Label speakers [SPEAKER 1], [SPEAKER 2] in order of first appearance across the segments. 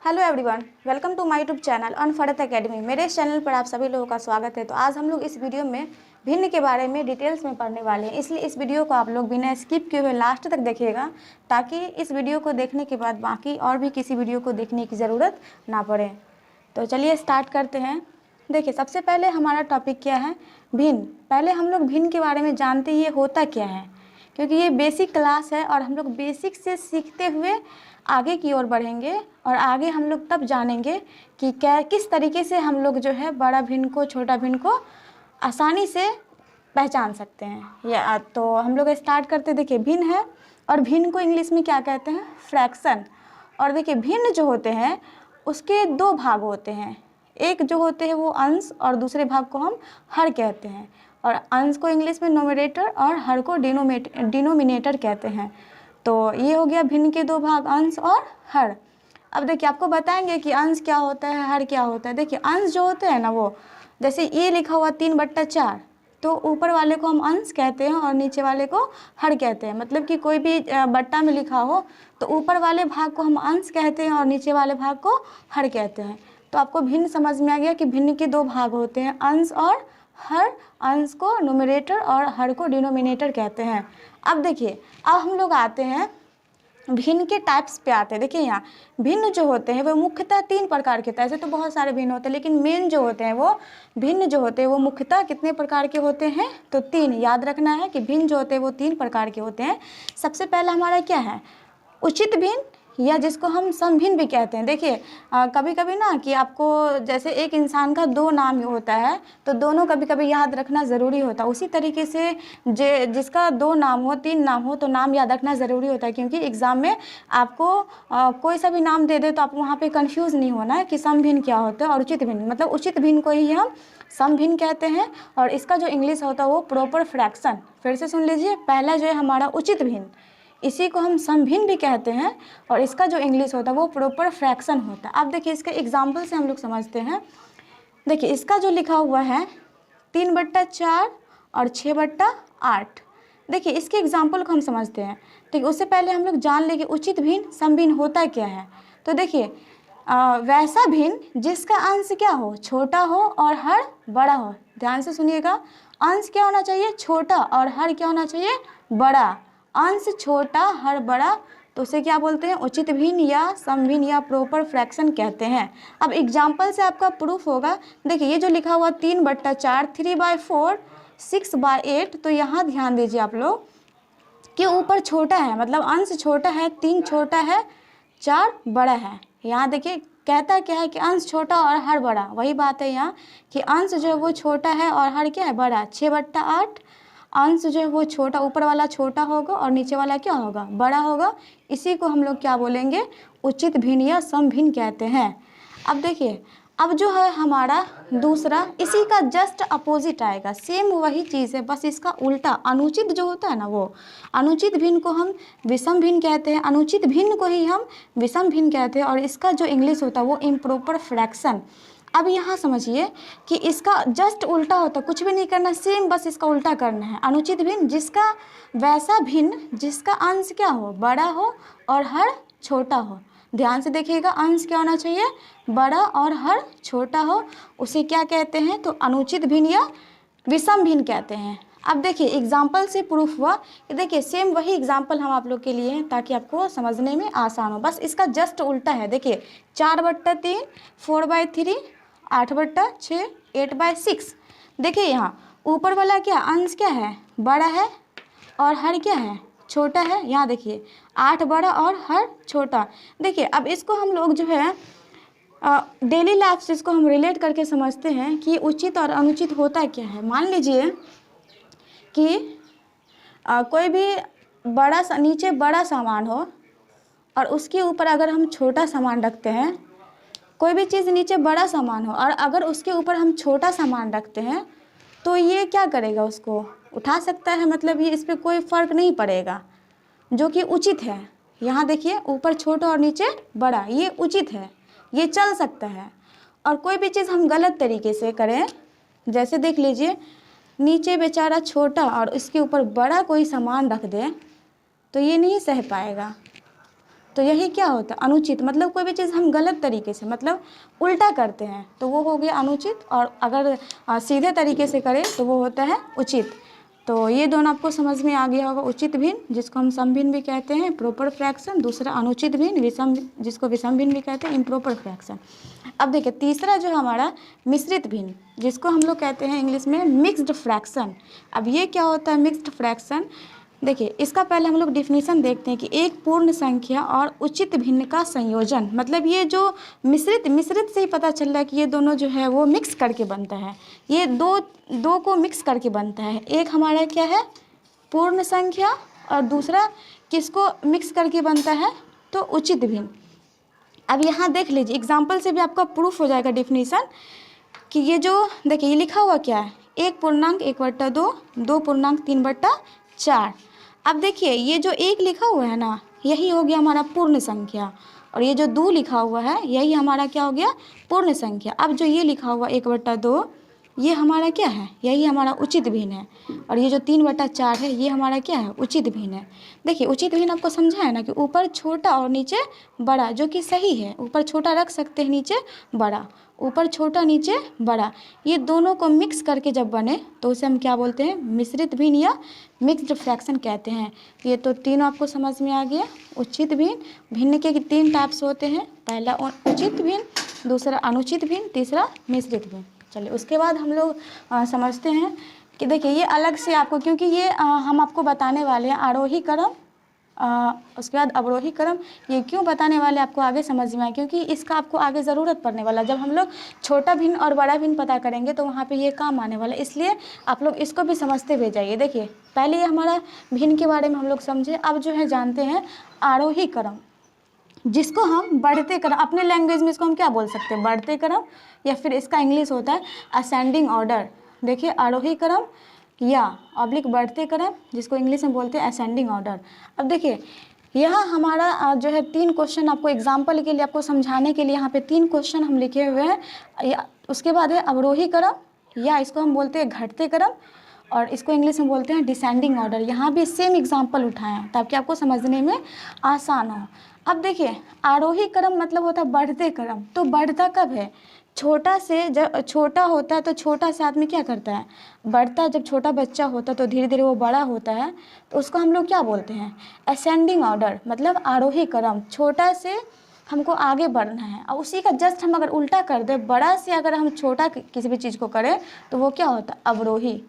[SPEAKER 1] Hello everyone, welcome to my YouTube channel अनफर्थ academy. मेरे इस चैनल पर आप सभी लोगों का स्वागत है। तो आज हम लोग इस वीडियो में भिन्न के बारे में डिटेल्स में पढ़ने वाले हैं, इसलिए इस वीडियो को आप लोग बिना स्किप किए हुए लास्ट तक देखिएगा, ताकि इस वीडियो को देखने के बाद बाकी और भी किसी वीडियो को देखने की ज़रूरत ना पड़े। तो चलिए स्टार्ट करते हैं। देखिए, सबसे पहले हमारा टॉपिक क्या है, भिन्न। पहले हम लोग भिन्न के बारे में जानते ये होता क्या है, क्योंकि ये बेसिक क्लास है और हम लोग बेसिक से सीखते हुए आगे की ओर बढ़ेंगे और आगे हम लोग तब जानेंगे कि क्या किस तरीके से हम लोग जो है बड़ा भिन्न को छोटा भिन्न को आसानी से पहचान सकते हैं। या तो हम लोग स्टार्ट करते। देखिए, भिन्न है और भिन्न को इंग्लिश में क्या कहते हैं, फ्रैक्शन। और देखिए, भिन्न जो होते हैं उसके दो भाग होते हैं, एक जो होते हैं वो अंश और दूसरे भाग को हम हर कहते हैं। और अंश को इंग्लिश में नोमिनेटर और हर को डिनोमिनेटर कहते हैं। तो ये हो गया भिन्न के दो भाग, अंश और हर। अब देखिए, आपको बताएंगे कि अंश क्या होता है, हर क्या होता है। देखिए, अंश जो होते हैं ना, वो जैसे ये लिखा हुआ 3/4, तो ऊपर वाले को हम अंश कहते हैं और नीचे वाले को हर कहते हैं। मतलब कि कोई भी बट्टा में लिखा हो तो ऊपर वाले भाग को हम अंश कहते हैं और नीचे वाले भाग को हर कहते हैं। तो आपको भिन्न समझ में आ गया कि भिन्न के दो भाग होते हैं, अंश और हर। अंश को न्यूमरेटर और हर को डिनोमिनेटर कहते हैं। अब देखिए, अब हम लोग आते हैं भिन्न के टाइप्स पे आते हैं। देखिए, यहाँ भिन्न जो होते हैं वो मुख्यतः 3 प्रकार के होते हैं। ऐसे तो बहुत सारे भिन्न होते हैं, लेकिन मेन जो होते हैं वो भिन्न जो होते हैं वो मुख्यतः कितने प्रकार के होते हैं, तो 3। याद रखना है कि भिन्न जो होते हैं वो 3 प्रकार के होते हैं। सबसे पहला हमारा क्या है, उचित भिन्न, या जिसको हम समभिन्न भी कहते हैं। देखिए, कभी कभी ना कि आपको जैसे एक इंसान का 2 नाम होता है तो दोनों कभी कभी याद रखना ज़रूरी होता है। उसी तरीके से जिसका 2 नाम हो, 3 नाम हो, तो नाम याद रखना ज़रूरी होता है, क्योंकि एग्ज़ाम में आपको कोई सा भी नाम दे दे तो आप वहाँ पे कंफ्यूज नहीं होना है कि समभिन्न क्या होता है और उचित भिन्न। मतलब उचित भिन्न को ही हम समभिन्न कहते हैं और इसका जो इंग्लिश होता है वो प्रॉपर फ्रैक्शन। फिर से सुन लीजिए, पहला जो है हमारा उचित भिन्न, इसी को हम समभिन्न भी कहते हैं और इसका जो इंग्लिश होता है वो प्रॉपर फ्रैक्शन होता है। अब देखिए, इसके एग्जाम्पल से हम लोग समझते हैं। देखिए, इसका जो लिखा हुआ है 3/4 और 6/8। देखिए, इसके एग्जाम्पल को हम समझते हैं। ठीक, उससे पहले हम लोग जान लेंगे उचित भिन्न समभिन्न होता क्या है। तो देखिए, वैसा भिन्न जिसका अंश क्या हो, छोटा हो और हर बड़ा हो। ध्यान से सुनिएगा, अंश क्या होना चाहिए, छोटा, और हर क्या होना चाहिए, बड़ा। अंश छोटा, हर बड़ा, तो उसे क्या बोलते हैं, उचित भिन्न या समभिन्न या प्रॉपर फ्रैक्शन कहते हैं। अब एग्जाम्पल से आपका प्रूफ होगा। देखिए, ये जो लिखा हुआ 3/4, 3/4, 6/8, तो यहाँ ध्यान दीजिए आप लोग कि ऊपर छोटा है, मतलब अंश छोटा है, 3 छोटा है, 4 बड़ा है। यहाँ देखिए कहता क्या है कि अंश छोटा और हर बड़ा। वही बात है यहाँ कि अंश जो है वो छोटा है और हर क्या है, बड़ा। 6/8 अंश जो है वो छोटा, ऊपर वाला छोटा होगा और नीचे वाला क्या होगा, बड़ा होगा। इसी को हम लोग क्या बोलेंगे, उचित भिन्न या समभिन्न कहते हैं। अब देखिए, अब जो है हमारा दूसरा, इसी का जस्ट अपोजिट आएगा, सेम वही चीज़ है, बस इसका उल्टा। अनुचित जो होता है ना, वो अनुचित भिन्न को हम विषम भिन्न कहते हैं, अनुचित भिन्न को ही हम विषम भिन्न कहते हैं और इसका जो इंग्लिश होता है वो इम्प्रॉपर फ्रैक्शन। अब यहाँ समझिए कि इसका जस्ट उल्टा होता है, कुछ भी नहीं करना, सेम बस इसका उल्टा करना है। अनुचित भिन्न जिसका वैसा भिन्न जिसका अंश क्या हो, बड़ा हो और हर छोटा हो। ध्यान से देखिएगा, अंश क्या होना चाहिए, बड़ा, और हर छोटा हो, उसे क्या कहते हैं, तो अनुचित भिन्न या विषम भिन्न कहते हैं। अब देखिए, एग्जाम्पल से प्रूफ हुआ कि देखिए सेम वही एग्जाम्पल हम आप लोग के लिए हैं ताकि आपको समझने में आसान हो। बस इसका जस्ट उल्टा है। देखिए, 4/3, 4/3, 8/6, 8/6। देखिए, यहाँ ऊपर वाला क्या, अंश क्या है, बड़ा है और हर क्या है, छोटा है। यहाँ देखिए 8 बड़ा और हर छोटा। देखिए, अब इसको हम लोग जो है डेली लाइफ से इसको हम रिलेट करके समझते हैं कि उचित और अनुचित होता क्या है। मान लीजिए कि कोई भी बड़ा नीचे बड़ा सामान हो और उसके ऊपर अगर हम छोटा सामान रखते हैं, कोई भी चीज़ नीचे बड़ा सामान हो और अगर उसके ऊपर हम छोटा सामान रखते हैं तो ये क्या करेगा, उसको उठा सकता है। मतलब ये इस पर कोई फ़र्क नहीं पड़ेगा, जो कि उचित है। यहाँ देखिए, ऊपर छोटा और नीचे बड़ा, ये उचित है, ये चल सकता है। और कोई भी चीज़ हम गलत तरीके से करें, जैसे देख लीजिए नीचे बेचारा छोटा और इसके ऊपर बड़ा कोई सामान रख दे, तो ये नहीं सह पाएगा। तो यही क्या होता है अनुचित, मतलब कोई भी चीज़ हम गलत तरीके से मतलब उल्टा करते हैं तो वो हो गया अनुचित, और अगर सीधे तरीके से करें तो वो होता है उचित। तो ये दोनों आपको समझ में आ गया होगा। उचित भिन्न जिसको हम सम भिन्न भी कहते हैं प्रॉपर फ्रैक्शन, दूसरा अनुचित भिन्न विषम जिसको विषम भिन्न भी कहते हैं इम्प्रॉपर फ्रैक्शन। अब देखिए तीसरा जो हमारा मिश्रित भिन्न जिसको हम लोग कहते हैं इंग्लिश में मिक्स्ड फ्रैक्शन। अब ये क्या होता है मिक्स्ड फ्रैक्शन, देखिए इसका पहले हम लोग डिफिनीसन देखते हैं कि एक पूर्ण संख्या और उचित भिन्न का संयोजन, मतलब ये जो मिश्रित से ही पता चल रहा है कि ये दोनों जो है वो मिक्स करके बनता है, ये दो को मिक्स करके बनता है। एक हमारा क्या है पूर्ण संख्या और दूसरा किसको मिक्स करके बनता है तो उचित भिन्न। अब यहाँ देख लीजिए एग्जाम्पल से भी आपका प्रूफ हो जाएगा डिफिनीसन कि ये जो देखिए ये लिखा हुआ क्या है 1.1/2, 2.3/4। अब देखिए ये जो 1 लिखा हुआ है ना यही हो गया हमारा पूर्ण संख्या, और ये जो 2 लिखा हुआ है यही हमारा क्या हो गया पूर्ण संख्या। अब जो ये लिखा हुआ 1/2 ये हमारा क्या है यही हमारा उचित भिन्न है, और ये जो 3/4 है ये हमारा क्या है उचित भिन्न है। देखिए उचित भिन्न आपको समझा है ना कि ऊपर छोटा और नीचे बड़ा, जो कि सही है, ऊपर छोटा रख सकते हैं नीचे बड़ा, ऊपर छोटा नीचे बड़ा, ये दोनों को मिक्स करके जब बने तो उसे हम क्या बोलते हैं मिश्रित भिन्न या मिक्स्ड फ्रैक्शन कहते हैं। ये तो तीनों आपको समझ में आ गया। उचित भिन्न के 3 टाइप्स होते हैं, पहला उचित भिन्न, दूसरा अनुचित भिन्न, तीसरा मिश्रित भिन्न। चलिए उसके बाद हम लोग समझते हैं कि देखिए ये अलग से आपको, क्योंकि ये हम आपको बताने वाले हैं आरोही क्रम, उसके बाद अवरोही क्रम। ये क्यों बताने वाले आपको आगे समझ में आए, क्योंकि इसका आपको आगे ज़रूरत पड़ने वाला, जब हम लोग छोटा भिन्न और बड़ा भिन्न पता करेंगे तो वहाँ पे ये काम आने वाला है, इसलिए आप लोग इसको भी समझते हुए जाइए। देखिए पहले ये हमारा भिन्न के बारे में हम लोग समझे, अब जो है जानते हैं आरोही क्रम, जिसको हम बढ़ते क्रम, अपने लैंग्वेज में इसको हम क्या बोल सकते हैं बढ़ते क्रम, या फिर इसका इंग्लिश होता है असेंडिंग ऑर्डर। देखिए आरोही क्रम या ऑब्लिक बढ़ते क्रम, जिसको इंग्लिश में बोलते हैं असेंडिंग ऑर्डर। अब देखिए यहाँ हमारा जो है 3 क्वेश्चन आपको एग्जाम्पल के लिए आपको समझाने के लिए यहाँ पे 3 क्वेश्चन हम लिखे हुए हैं। उसके बाद है अवरोही क्रम या इसको हम बोलते हैं घटते क्रम, और इसको इंग्लिश में बोलते हैं डिसेंडिंग ऑर्डर। यहाँ भी सेम एग्जाम्पल उठाए हैं ताकि आपको समझने में आसान हो। अब देखिए आरोही क्रम मतलब होता है बढ़ते क्रम, तो बढ़ता कब है छोटा से, जब छोटा होता है तो छोटा से आदमी क्या करता है बढ़ता है, जब छोटा बच्चा होता है तो धीरे धीरे वो बड़ा होता है, तो उसको हम लोग क्या बोलते हैं असेंडिंग ऑर्डर, मतलब आरोही क्रम, छोटा से हमको आगे बढ़ना है। और उसी का जस्ट हम अगर उल्टा कर दें, बड़ा से अगर हम छोटा किसी भी चीज़ को करें तो वो क्या होता है अवरोही।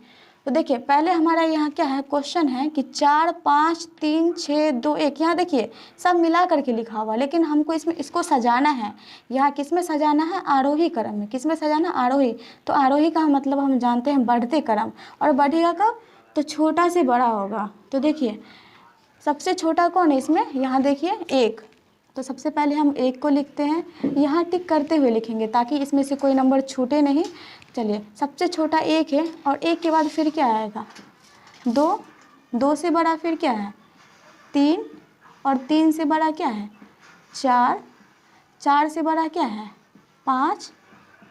[SPEAKER 1] तो देखिए पहले हमारा यहाँ क्या है क्वेश्चन है कि 4 5 3 6 2 1, यहाँ देखिए सब मिला करके लिखा हुआ, लेकिन हमको इसको सजाना है। यहाँ किस में सजाना है आरोही क्रम में, किस में सजाना आरोही। तो आरोही का मतलब हम जानते हैं बढ़ते क्रम, और बढ़ेगा कब तो छोटा से बड़ा होगा। तो देखिए सबसे छोटा कौन है इसमें, यहाँ देखिए 1, तो सबसे पहले हम 1 को लिखते हैं, यहाँ टिक करते हुए लिखेंगे ताकि इसमें से कोई नंबर छूटे नहीं। चलिए सबसे छोटा 1 है, और 1 के बाद फिर क्या आएगा 2, 2 से बड़ा फिर क्या है 3, और 3 से बड़ा क्या है 4, 4 से बड़ा क्या है 5,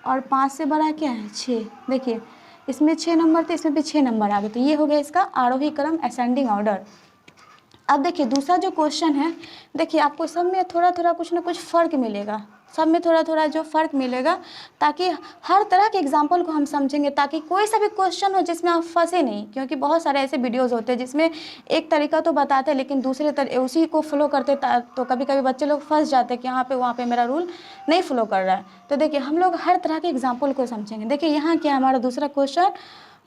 [SPEAKER 1] और 5 से बड़ा क्या है 6। देखिए इसमें 6 नंबर थे, इसमें भी 6 नंबर आ गए, तो ये हो गया इसका आरोही क्रम असेंडिंग ऑर्डर। अब देखिए दूसरा जो क्वेश्चन है, देखिए आपको सब में थोड़ा थोड़ा कुछ ना कुछ फ़र्क मिलेगा, सब में थोड़ा थोड़ा जो फ़र्क मिलेगा, ताकि हर तरह के एग्जाम्पल को हम समझेंगे, ताकि कोई सा भी क्वेश्चन हो जिसमें आप फंसे नहीं। क्योंकि बहुत सारे ऐसे वीडियोस होते हैं जिसमें एक तरीका तो बताते हैं लेकिन दूसरे उसी को फॉलो करते, तो कभी कभी बच्चे लोग फंस जाते हैं कि यहाँ पे वहाँ पे मेरा रूल नहीं फॉलो कर रहा है। तो देखिए हम लोग हर तरह के एग्जाम्पल को समझेंगे। देखिए यहाँ क्या हमारा दूसरा क्वेश्चन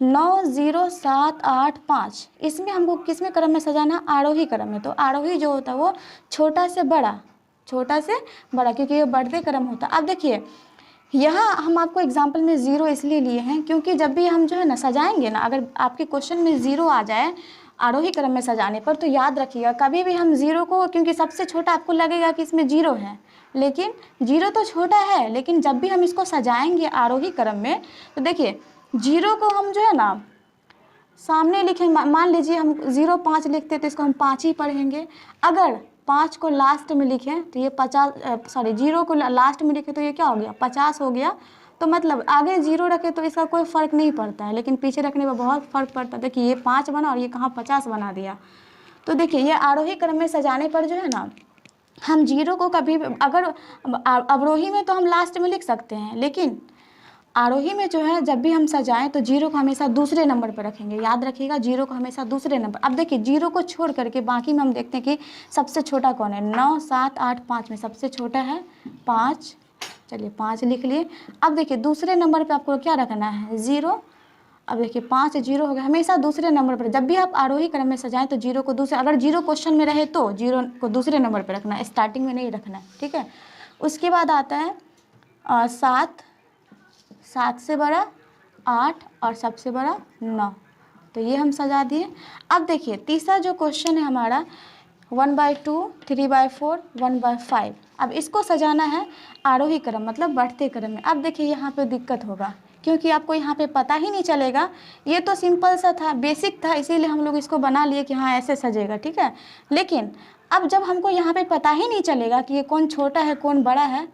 [SPEAKER 1] 9 0 7 8 5, इसमें हमको किस में क्रम में सजाना आरोही क्रम में। तो आरोही जो होता है वो छोटा से बड़ा, छोटा से बड़ा, क्योंकि ये बढ़ते क्रम होता है। अब देखिए यहाँ हम आपको एग्जाम्पल में 0 इसलिए लिए हैं क्योंकि जब भी हम जो है ना सजाएंगे ना, अगर आपके क्वेश्चन में 0 आ जाए आरोही क्रम में सजाने पर, तो याद रखिएगा कभी भी हम 0 को, क्योंकि सबसे छोटा आपको लगेगा कि इसमें 0 है, लेकिन 0 तो छोटा है, लेकिन जब भी हम इसको सजाएंगे आरोही क्रम में, तो देखिए 0 को हम जो है ना सामने लिखेंगे। मान लीजिए हम 0 5 लिखते तो इसको हम 5 ही पढ़ेंगे। अगर 5 को लास्ट में लिखें तो ये 0 को लास्ट में लिखे तो ये क्या हो गया 50 हो गया। तो मतलब आगे 0 रखे तो इसका कोई फ़र्क नहीं पड़ता है, लेकिन पीछे रखने में बहुत फ़र्क पड़ता है। देखिए ये 5 बना और ये कहाँ 50 बना दिया। तो देखिए ये आरोही क्रम में सजाने पर जो है ना हम जीरो को कभी अगर अवरोही में तो हम लास्ट में लिख सकते हैं, लेकिन आरोही में जो है जब भी हम सजाएं तो जीरो को हमेशा दूसरे नंबर पर रखेंगे। याद रखिएगा, जीरो को हमेशा दूसरे नंबर। अब देखिए जीरो को छोड़ करके बाकी में हम देखते हैं कि सबसे छोटा कौन है। 9 7 8 5 में सबसे छोटा है 5। चलिए 5 लिख लिए। अब देखिए दूसरे नंबर पे आपको क्या रखना है, 0। अब देखिए 5 0 हो गया। हमेशा दूसरे नंबर पर जब भी आप आरोही क्रम में सजाएं तो जीरो को दूसरे, अगर जीरो क्वेश्चन में रहे तो जीरो को दूसरे नंबर पर रखना है, स्टार्टिंग में नहीं रखना है, ठीक है। उसके बाद आता है 7, 7 से बड़ा 8 और सबसे बड़ा 9। तो ये हम सजा दिए। अब देखिए तीसरा जो क्वेश्चन है हमारा 1/2, 3/4, 1/5। अब इसको सजाना है आरोही क्रम मतलब बढ़ते क्रम में। अब देखिए यहाँ पे दिक्कत होगा क्योंकि आपको यहाँ पे पता ही नहीं चलेगा। ये तो सिंपल सा था, बेसिक था, इसीलिए हम लोग इसको बना लिए कि हाँ ऐसे सजेगा, ठीक है। लेकिन अब जब हमको यहाँ पे पता ही नहीं चलेगा कि ये कौन छोटा है कौन बड़ा है,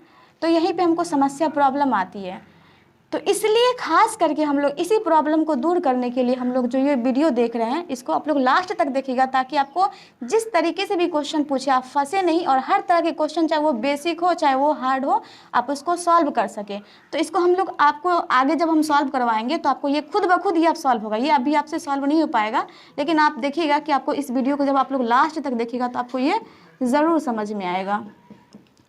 [SPEAKER 1] तो यहीं पे हमको समस्या प्रॉब्लम आती है। तो इसलिए खास करके हम लोग इसी प्रॉब्लम को दूर करने के लिए हम लोग जो ये वीडियो देख रहे हैं इसको आप लोग लास्ट तक देखिएगा, ताकि आपको जिस तरीके से भी क्वेश्चन पूछे आप फंसे नहीं, और हर तरह के क्वेश्चन चाहे वो बेसिक हो चाहे वो हार्ड हो आप उसको सॉल्व कर सके। तो इसको हम लोग आपको आगे जब हम सॉल्व करवाएंगे तो आपको ये खुद ब खुद ही आप सॉल्व होगा। ये अभी आपसे सॉल्व नहीं हो पाएगा, लेकिन आप देखिएगा कि आपको इस वीडियो को जब आप लोग लास्ट तक देखिएगा तो आपको ये ज़रूर समझ में आएगा।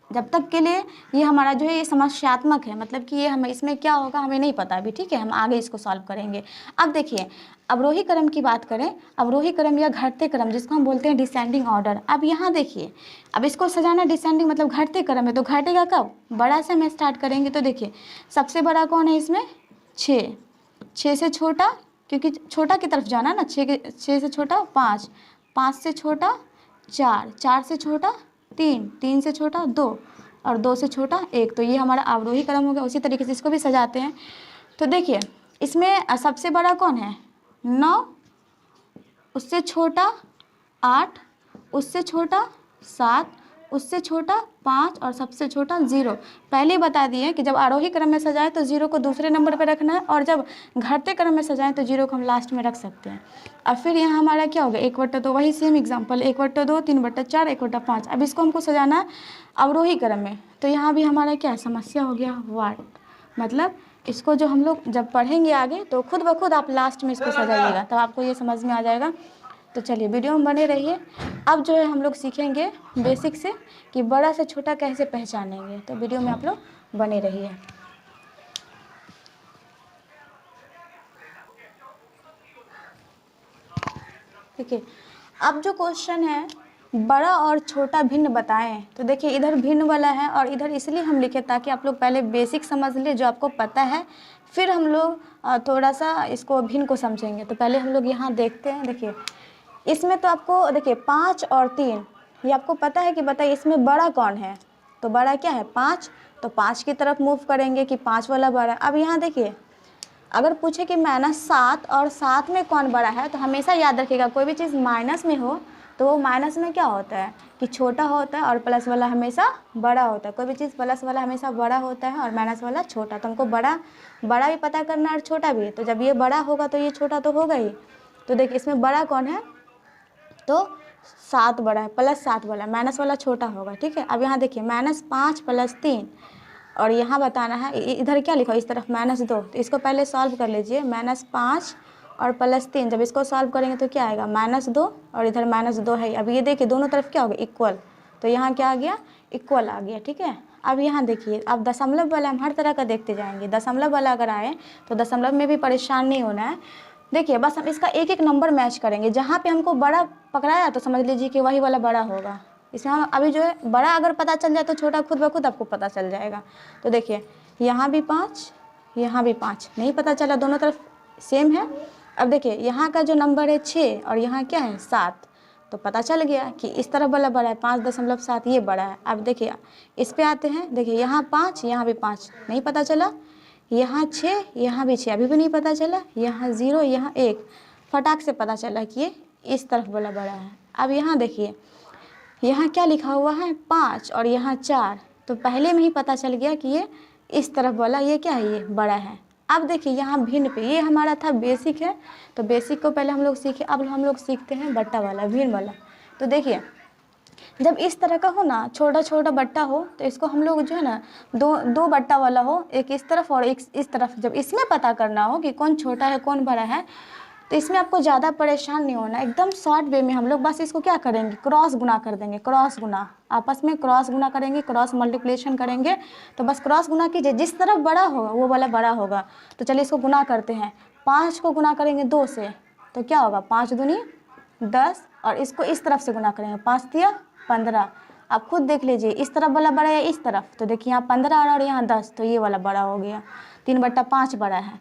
[SPEAKER 1] जब तक के लिए ये हमारा जो है ये समस्यात्मक है, मतलब कि ये हमें इसमें क्या होगा हमें नहीं पता अभी, ठीक है। हम आगे इसको सॉल्व करेंगे। अब देखिए अवरोही क्रम की बात करें, अवरोही क्रम या घटते क्रम जिसको हम बोलते हैं डिसेंडिंग ऑर्डर। अब यहाँ देखिए अब इसको सजाना डिसेंडिंग मतलब घटते क्रम है, तो घटेगा कब, बड़ा से हम स्टार्ट करेंगे। तो देखिए सबसे बड़ा कौन है इसमें, 6, 6 से छोटा, क्योंकि छोटा की तरफ जाना ना, 6 से छोटा 5, 5 से छोटा 4, 4 से छोटा 3, 3 से छोटा 2 और 2 से छोटा 1। तो ये हमारा अवरोही क्रम हो गया। उसी तरीके से इसको भी सजाते हैं। तो देखिए इसमें सबसे बड़ा कौन है 9, उससे छोटा 8, उससे छोटा 7, उससे छोटा 5 और सबसे छोटा 0। पहले ही बता दिए कि जब आरोही क्रम में सजाएं तो 0 को दूसरे नंबर पर रखना है, और जब घटते क्रम में सजाएं तो 0 को हम लास्ट में रख सकते हैं। अब फिर यहाँ हमारा क्या हो गया 1/2, वही सेम एग्जांपल 1/2, 3/4, 1/5। अब इसको हमको सजाना है अवरोही क्रम में। तो यहाँ भी हमारा क्या समस्या हो गया वाट, मतलब इसको जो हम लोग जब पढ़ेंगे आगे तो खुद ब खुद आप लास्ट में इसको सजाइएगा, तब आपको ये समझ में आ जाएगा। तो चलिए वीडियो में बने रहिए। अब जो है हम लोग सीखेंगे बेसिक से कि बड़ा से छोटा कैसे पहचानेंगे, तो वीडियो में आप लोग बने रहिए। देखिए अब जो क्वेश्चन है बड़ा और छोटा भिन्न बताएं, तो देखिए इधर भिन्न वाला है और इधर इसलिए हम लिखे ताकि आप लोग पहले बेसिक समझ ले जो आपको पता है, फिर हम लोग थोड़ा सा इसको भिन्न को समझेंगे। तो पहले हम लोग यहाँ देखते हैं। देखिए इसमें तो आपको देखिए 5 और 3 ये आपको पता है कि बताइए इसमें बड़ा कौन है, तो बड़ा क्या है 5, तो 5 की तरफ मूव करेंगे कि 5 वाला बड़ा। अब यहाँ देखिए अगर पूछे कि -7 और 7 में कौन बड़ा है, तो हमेशा याद रखिएगा कोई भी चीज़ माइनस में हो तो वो माइनस में क्या होता है कि छोटा होता है, और प्लस वाला हमेशा बड़ा होता है। कोई भी चीज़ प्लस वाला हमेशा बड़ा होता है और माइनस वाला छोटा। तो हमको बड़ा भी पता करना है और छोटा भी। तो जब ये बड़ा होगा तो ये छोटा तो होगा ही। तो देखिए इसमें बड़ा कौन है, तो 7 बड़ा है, +7 वाला, माइनस वाला छोटा होगा, ठीक है। अब यहाँ देखिए -5 + 3, और यहाँ बताना है इधर क्या लिखा इस तरफ -2। तो इसको पहले सॉल्व कर लीजिए, -5 और +3। जब इसको सॉल्व करेंगे तो क्या आएगा -2 और इधर -2 है। अब ये देखिए दोनों तरफ क्या हो गया इक्वल, तो यहाँ क्या आ गया इक्वल आ गया, ठीक है। अब यहाँ देखिए अब दशमलव वाला हम हर तरह का देखते जाएंगे। दशमलव वाला अगर आए तो दशमलव में भी परेशान नहीं होना है। देखिए बस हम इसका एक एक नंबर मैच करेंगे, जहाँ पे हमको बड़ा पकड़ाया तो समझ लीजिए कि वही वाला बड़ा होगा। इसमें हम अभी जो है बड़ा अगर पता चल जाए तो छोटा खुद ब खुद आपको पता चल जाएगा। तो देखिए यहाँ भी 5, यहाँ भी 5, नहीं पता चला, दोनों तरफ सेम है। अब देखिए यहाँ का जो नंबर है 6 और यहाँ क्या है 7, तो पता चल गया कि इस तरफ वाला बड़ा है 5.7, ये बड़ा है। अब देखिए इस पे आते हैं। देखिए यहाँ 5, यहाँ भी 5, नहीं पता चला। यहाँ 6, यहाँ भी 6, अभी भी नहीं पता चला। यहाँ 0, यहाँ 1, फटाक से पता चला कि ये इस तरफ वाला बड़ा है। अब यहाँ देखिए यहाँ क्या लिखा हुआ है 5 और यहाँ 4, तो पहले में ही पता चल गया कि ये इस तरफ वाला ये क्या है ये बड़ा है। अब देखिए यहाँ भिन्न पे, ये हमारा था बेसिक है, तो बेसिक को पहले हम लोग सीखे। अब हम लोग सीखते हैं बट्टा वाला भिन्न वाला। तो देखिए जब इस तरह का हो ना, छोटा छोटा बट्टा हो, तो इसको हम लोग जो है ना दो बट्टा वाला हो, एक इस तरफ और एक इस तरफ, जब इसमें पता करना हो कि कौन छोटा है कौन बड़ा है, तो इसमें आपको ज़्यादा परेशान नहीं होना, एकदम शॉर्ट वे में हम लोग बस इसको क्या करेंगे, क्रॉस गुना कर देंगे। क्रॉस गुना, आपस में क्रॉस गुना करेंगे, क्रॉस मल्टीप्लिकेशन करेंगे। तो बस क्रॉस गुना कीजिए, जिस तरफ बड़ा होगा वो वाला बड़ा होगा। तो चलिए इसको गुना करते हैं। 5 को गुना करेंगे 2 से, तो क्या होगा, 5 दूनी 10, और इसको इस तरफ से गुना करेंगे, 5 तिया 15। आप खुद देख लीजिए, इस तरफ वाला बड़ा है इस तरफ, तो देखिए यहाँ 15 और यहाँ 10, तो ये वाला बड़ा हो गया। 3/5 बड़ा है।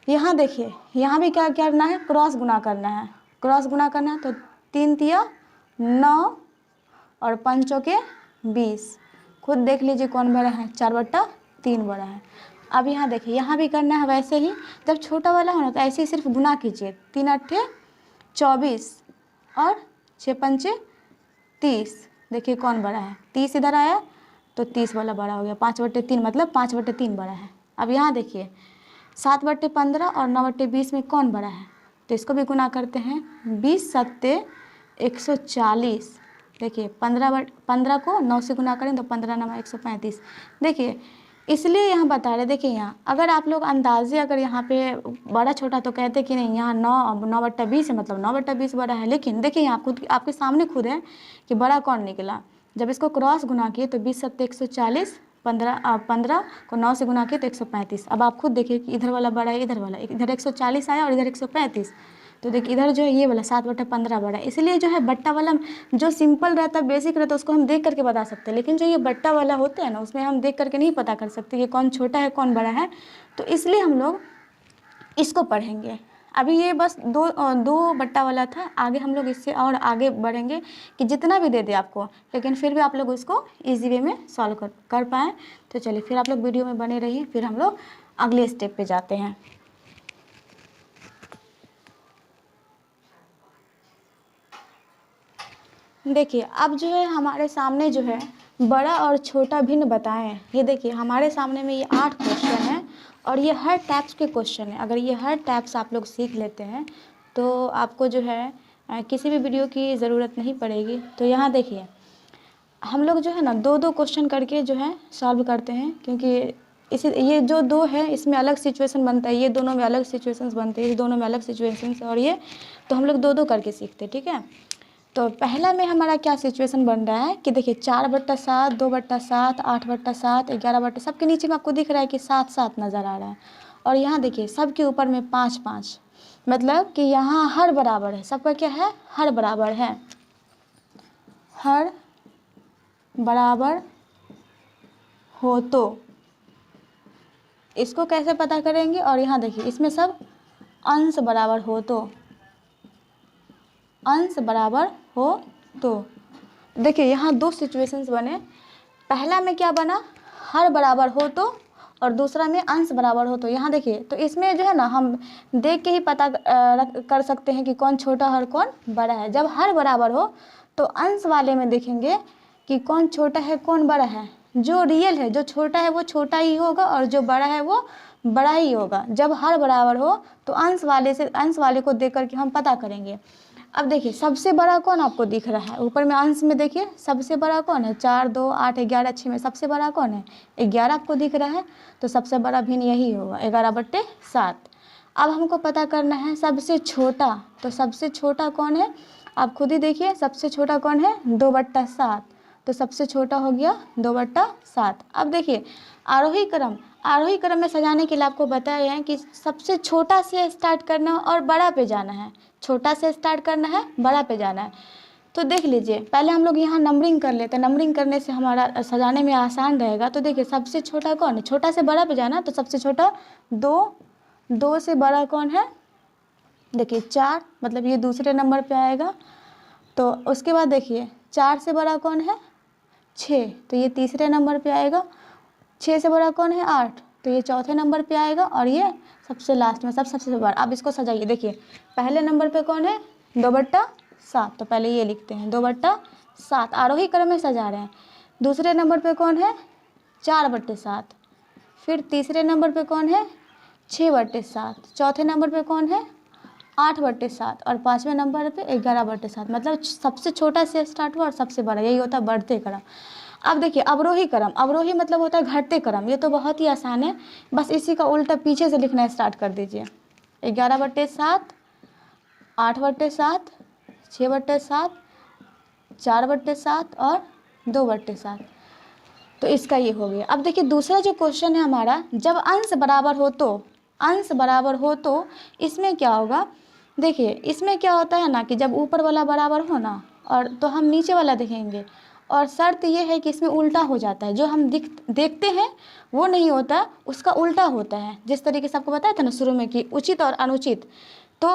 [SPEAKER 1] यहाँ देखिए, यहाँ भी क्या करना है, क्रॉस गुना करना है। क्रॉस गुना करना है तो 3 तिया 9 और 5 के 20। खुद देख लीजिए कौन बड़ा है, 4/3 बड़ा है। अब यहाँ देखिए, यहाँ भी करना है वैसे ही। जब छोटा वाला हो ना तो ऐसे ही सिर्फ गुना कीजिए। 3 8 24 और 6 5 30। देखिए कौन बड़ा है, 30 इधर आया तो 30 वाला बड़ा हो गया। 5/3 मतलब 5/3 बड़ा है। अब यहाँ देखिए 7/15 और 9/20 में कौन बड़ा है, तो इसको भी गुना करते हैं। 20 7 140। देखिए 15 को 9 से गुना करें तो 15 9 135। देखिए इसलिए यहाँ बता रहे, देखिए यहाँ अगर आप लोग अंदाजे अगर यहाँ पे बड़ा छोटा तो कहते कि नहीं यहाँ 9/20 है, मतलब 9/20 बड़ा है। लेकिन देखिए यहाँ खुद आपके सामने खुद है कि बड़ा कौन निकला। जब इसको क्रॉस गुना किए तो 20 7 140, 15 को 9 से गुना किए तो 135। अब आप खुद देखिए कि इधर वाला बड़ा है, इधर वाला, इधर 140 आया और इधर 135। तो देखिए इधर जो है ये वाला 7/15 बड़ा है। इसलिए जो है बट्टा वाला जो सिंपल रहता है, बेसिक रहता है, उसको हम देख करके बता सकते हैं। लेकिन जो ये बट्टा वाला होता है ना, उसमें हम देख करके नहीं पता कर सकते कि कौन छोटा है कौन बड़ा है। तो इसलिए हम लोग इसको पढ़ेंगे। अभी ये बस दो बट्टा वाला था, आगे हम लोग इससे और आगे बढ़ेंगे कि जितना भी दे दे आपको, लेकिन फिर भी आप लोग उसको इजी वे में सॉल्व कर पाएँ। तो चलिए फिर आप लोग वीडियो में बने रहिए, फिर हम लोग अगले स्टेप पे जाते हैं। देखिए अब जो है हमारे सामने जो है बड़ा और छोटा भिन्न बताएं। ये देखिए हमारे सामने में ये 8 क्वेश्चन है और ये हर टाइप्स के क्वेश्चन है। अगर ये हर टाइप्स आप लोग सीख लेते हैं तो आपको जो है किसी भी वीडियो की ज़रूरत नहीं पड़ेगी। तो यहाँ देखिए हम लोग जो है ना 2-2 क्वेश्चन करके जो है सॉल्व करते हैं, क्योंकि इसी ये जो 2 है इसमें अलग सिचुएशन बनता है, ये दोनों में अलग सिचुएशंस बनते हैं, इस दोनों में अलग सिचुएशंस, और ये तो हम लोग 2-2 करके सीखते हैं। ठीक है, तो पहला में हमारा क्या सिचुएशन बन रहा है कि देखिए 4/7, 2/7, 8/7, 11/, सबके नीचे में आपको दिख रहा है कि 7-7 नज़र आ रहा है। और यहाँ देखिए सबके ऊपर में 5-5, मतलब कि यहाँ हर बराबर है, सबका क्या है, हर बराबर है, हर बराबर हो। तो इसको कैसे पता करेंगे, और यहाँ देखिए इसमें सब अंश बराबर हो, तो अंश बराबर हो। तो देखिए यहाँ 2 सिचुएशंस बने। पहला में क्या बना, हर बराबर हो तो, और दूसरा में अंश बराबर हो तो। यहाँ देखिए तो इसमें जो है ना हम देख के ही पता कर सकते हैं कि कौन छोटा और कौन बड़ा है। जब हर बराबर हो तो अंश वाले में देखेंगे कि कौन छोटा है कौन बड़ा है। जो रियल है, जो छोटा है वो छोटा ही होगा और जो बड़ा है वो बड़ा ही होगा। जब हर बराबर हो तो अंश वाले को देख करके हम पता करेंगे। अब देखिए सबसे बड़ा कौन आपको दिख रहा है, ऊपर में अंश में देखिए सबसे बड़ा कौन है, 4 2 8 11 6 में सबसे बड़ा कौन है, 11 आपको दिख रहा है। तो सबसे बड़ा भिन्न यही होगा, 11/7। अब हमको पता करना है सबसे छोटा, तो सबसे छोटा कौन है, आप खुद ही देखिए सबसे छोटा कौन है, 2/7। तो सबसे छोटा हो गया 2/7। अब देखिए आरोही क्रम में सजाने के लिए आपको बताया है कि सबसे छोटा से स्टार्ट करना है और बड़ा पे जाना है, छोटा से स्टार्ट करना है बड़ा पे जाना है। तो देख लीजिए पहले हम लोग यहाँ नंबरिंग कर लेते हैं, नंबरिंग करने से हमारा सजाने में आसान रहेगा। तो देखिए सबसे छोटा कौन है, छोटा से बड़ा पे जाना, तो सबसे छोटा 2 से बड़ा कौन है, देखिए 4, मतलब ये दूसरे नंबर पे आएगा। तो उसके बाद देखिए 4 से बड़ा कौन है, 6, तो ये तीसरे नंबर पे आएगा। 6 से बड़ा कौन है, 8, तो ये चौथे नंबर पे आएगा। और ये सबसे लास्ट में सबसे बड़ा। अब इसको सजाइए, देखिए पहले नंबर पे कौन है, 2/7, तो पहले ये लिखते हैं 2/7, आरोही क्रम में सजा रहे हैं। दूसरे नंबर पे कौन है, 4/7, फिर तीसरे नंबर पे कौन है, 6/7, चौथे नंबर पे कौन है, 8/7 और 5वें नंबर पे 11/7, मतलब सबसे छोटा से स्टार्ट हुआ और सबसे बड़ा, यही होता है बढ़ते क्रम। अब देखिए अवरोही क्रम, अवरोही मतलब होता है घटते क्रम, ये तो बहुत ही आसान है, बस इसी का उल्टा पीछे से लिखना स्टार्ट कर दीजिए। 11/7, 8/7, 6/7, 4/7 और 2/7, तो इसका ये हो गया। अब देखिए दूसरा जो क्वेश्चन है हमारा, जब अंश बराबर हो तो, अंश बराबर हो तो इसमें क्या होगा, देखिए इसमें क्या होता है ना कि जब ऊपर वाला बराबर हो ना और तो हम नीचे वाला देखेंगे, और शर्त ये है कि इसमें उल्टा हो जाता है, जो हम देखते हैं वो नहीं होता, उसका उल्टा होता है। जिस तरीके से आपको बताया था ना शुरू में कि उचित और अनुचित, तो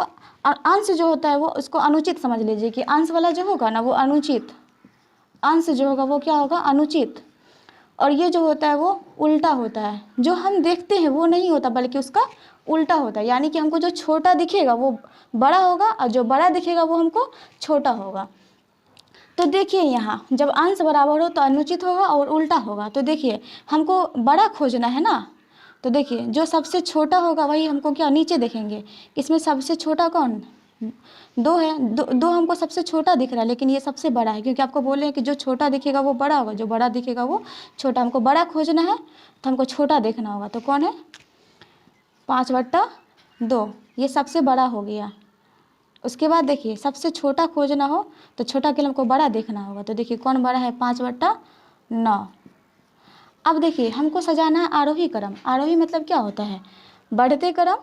[SPEAKER 1] अंश जो होता है वो उसको अनुचित समझ लीजिए कि अंश वाला जो होगा ना वो अनुचित, अंश जो होगा वो क्या होगा अनुचित, और ये जो होता है वो उल्टा होता है, जो हम देखते हैं वो नहीं होता बल्कि उसका उल्टा होता है, यानी कि हमको जो छोटा दिखेगा वो बड़ा होगा और जो बड़ा दिखेगा वो हमको छोटा होगा। तो देखिए यहाँ जब अंश बराबर हो तो अनुचित होगा और उल्टा होगा, तो देखिए हमको बड़ा खोजना है ना, तो देखिए जो सबसे छोटा होगा वही हमको क्या नीचे देखेंगे, इसमें सबसे छोटा कौन, 2 है, दो हमको सबसे छोटा दिख रहा है, लेकिन ये सबसे बड़ा है, क्योंकि आपको बोले हैं कि जो छोटा दिखेगा वो बड़ा होगा, जो बड़ा दिखेगा वो छोटा, हमको बड़ा खोजना है तो हमको छोटा देखना होगा, तो कौन है 5/2, ये सबसे बड़ा हो गया। उसके बाद देखिए सबसे छोटा खोजना हो तो छोटा के लिए हमको बड़ा देखना होगा, तो देखिए कौन बड़ा है 5/9। अब देखिए हमको सजाना है आरोही क्रम, आरोही मतलब क्या होता है बढ़ते क्रम,